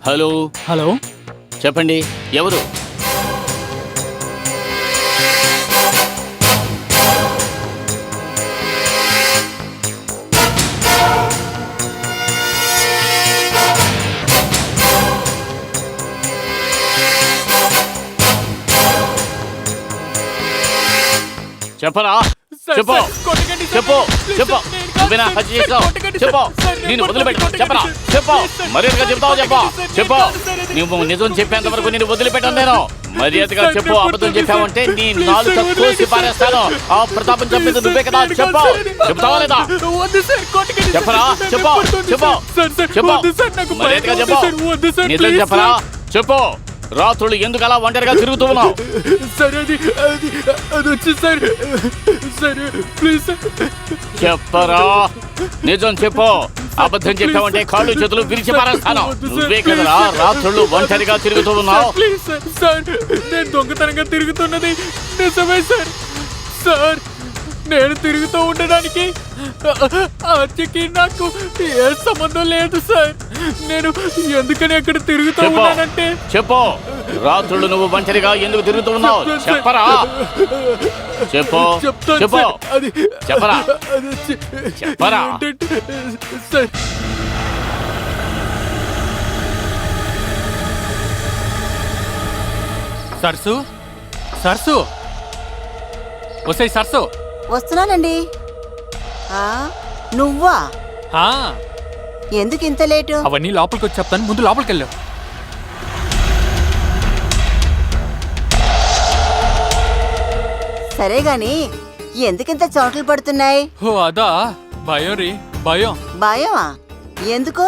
Hello hello, చెప్పండి, ఎవరు? చెప్పరా, చెప్పు చెప్పు చెప్పు. నువ్వేనా హత్య చేసావు? చెప్పు. నేను వదిలిపెట్టు. చెప్పరా, చెప్పు. మర్యాదగా చెప్తావు. చెప్పు చెప్పు. నువ్వు నిజం చెప్పేంత వరకు నేను వదిలిపెట్టాను. నేను మర్యాదగా చెప్పు. అబద్ధం చెప్పావంటే నీ నాలుక కోసి పారేస్తాను. ఆ ప్రతాపం చెప్పింది నువ్వే కదా. చెప్పు. చెప్తావా లేదా? చెప్పరా, చెప్పు చెప్పు చెప్పు. మర్యాదగా చెప్పు. నిజం చెప్పరా, చెప్పు. రాత్రులు ఎందుకు అలా ఒంటరిగా తిరుగుతూ ఉన్నావు? చెప్పరా, నిజం చెప్పు. అబద్ధం చెప్పావంటే కాళ్ళు చేతులు విరిచి పారేస్తాను. నువ్వే కదరా రాత్రులు ఒంటరిగా తిరుగుతూ ఉన్నావు? నేను దొంగతనంగా తిరుగుతున్నది నిజమే సార్. సార్, నేను తిరుగుతూ ఉండడానికి హత్యకి నాకు ఏ సంబంధం లేదు సార్. నేను ఎందుకని అక్కడ తిరుగుతూ చెప్పు. ఉన్నానంటే చెప్పు రాత్రులు నువ్వు ఒంటరిగా ఎందుకు తిరుగుతూ ఉన్నావు చెప్తాను సార్. చెప్పరా చెప్పు చెప్తాను చెప్పు సార్. అది చెప్పరా అది చెప్పరా ఏంటంటే, సార్ సర్సు సర్సు వస్తాయి సర్సు. వస్తున్నానండి. ఆ, నువ్వా? ఆ, ఎందుకు ఇంత లేటు? అవన్నీ లోపలికి వచ్చి చెప్తాను, ముందు లోపలికి వెళ్ళు. సరే గాని ఎందుకింత చోట్లు పడుతున్నాయి? ఓ అదా, భయం రీ, భయం. భయమా? ఎందుకు?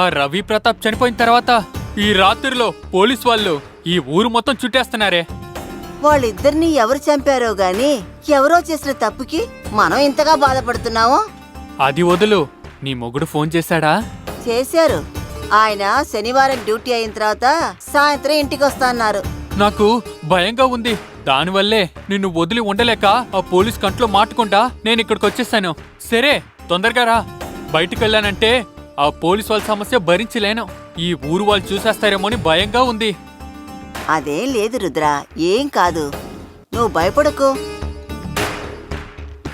ఆ రవి ప్రతాప్ చనిపోయిన తర్వాత ఈ రాత్రిలో పోలీస్ వాళ్ళు ఈ ఊరు మొత్తం చుట్టేస్తున్నారే. వాళ్ళిద్దరిని ఎవరు చంపారో గాని ఎవరో చేసిన తప్పుకి మనం ఇంతగా బాధపడుతున్నాము. అది వదులు, నీ మొగుడు ఫోన్ చేశాడా? చేశారు. ఆయన శనివారం డ్యూటీ అయిన తర్వాత సాయంత్రం ఇంటికి వస్తా అన్నారు. నాకు భయంగా ఉంది. దానివల్లే నిన్ను వదిలి ఉండలేక ఆ పోలీస్ కంట్లో మాటకుండా నేను ఇక్కడికి వచ్చేసాను. సరే తొందరగా రా. బయటికి వెళ్ళానంటే ఆ పోలీస్ వాళ్ళ సమస్య భరించలేను. ఈ ఊరు వాళ్ళు చూసేస్తారేమో అని భయంగా ఉంది. అదేం లేదు రుద్ర, ఏం కాదు, నువ్వు భయపడకు.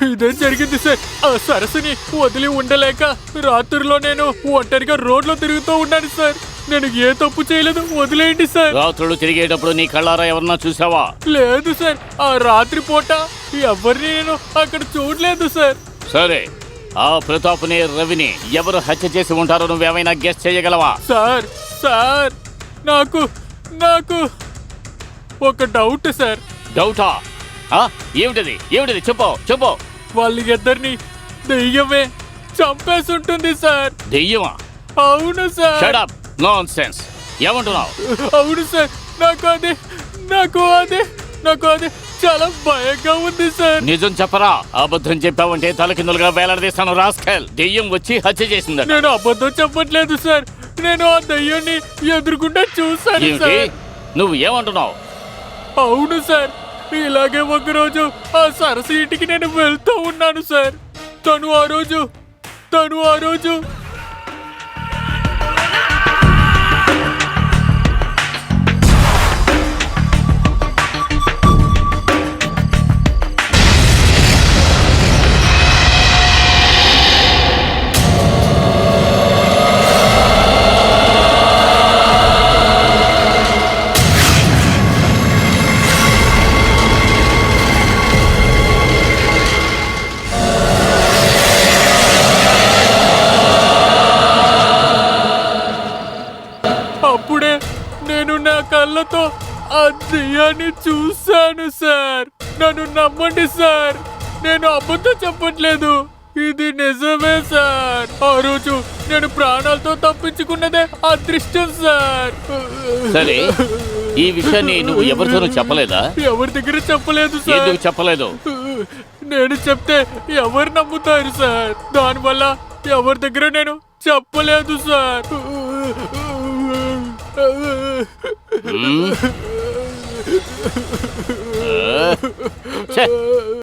ఇదే జరిగింది సార్. ఆ సరస్సుని వదిలి ఉండలేక రాత్రిలో నేను ఒంటరిగా రోడ్లో తిరుగుతూ ఉన్నాను సార్. నేను ఏ తప్పు చేయలేదు, వదిలేయండి సార్. రాత్రులు తిరిగేటప్పుడు నీ కళ్ళారా ఎవరన్నా చూసావా? లేదు సార్, ఆ రాత్రి పూట ఎవరిని నేను అక్కడ చూడలేదు సార్. సరే ఆ ప్రతాప్ని రవిని ఎవరు హత్య చేసి ఉంటారో నువ్వేమైనా గెస్ చేయగలవా? సార్ సార్ నాకు నాకు ఒక డౌట్ సార్. డౌటా? ఏమిటది ఏమిటది చెప్పు చెప్పు. వాళ్ళిద్దరిని దెయ్యమే చంపేసి ఉంటుంది సార్. దెయ్యమా? అవును సార్. Shut up, nonsense. ఏమంటున్నావు? అవును సార్, నాకు అదే చాలా భయంగా ఉంది సార్. నిజం చెప్పరా? అబద్ధం చెప్పావంటే తలకిందులుగా వేలాడదీస్తాను రాస్కెల్. దెయ్యం వచ్చి హత్య చేసిందట. నేను అబద్ధం చెప్పట్లేదు సార్. నేను ఆ దయ్యాన్ని ఎదురుకుండా చూశాను ఏమిటి సార్. నువ్వు ఏమంటున్నావు? అవును సార్, ఇలాగే ఒకరోజు ఆ సరస్సు ఇంటికి నేను వెళ్తూ ఉన్నాను సార్. తను ఆ రోజు అప్పుడే నేను నా కళ్ళతో ఆ దెయ్యాన్ని చూశాను సార్. నన్ను నమ్మండి సార్, నేను అబద్ధం చెప్పట్లేదు, ఇది నిజమే సార్. ఆ రోజు నేను ప్రాణాలతో తప్పించుకున్నదే అదృష్టం సార్. సరే ఈ విషయాన్ని నువ్వు ఎవరితోనూ చెప్పలేదా? ఎవరి దగ్గర చెప్పలేదు సార్. ఎందుకు చెప్పలేదు? నేను చెప్తే ఎవరు నమ్ముతారు సార్. దానివల్ల ఎవరి దగ్గర నేను చెప్పలేదు సార్. ఛే!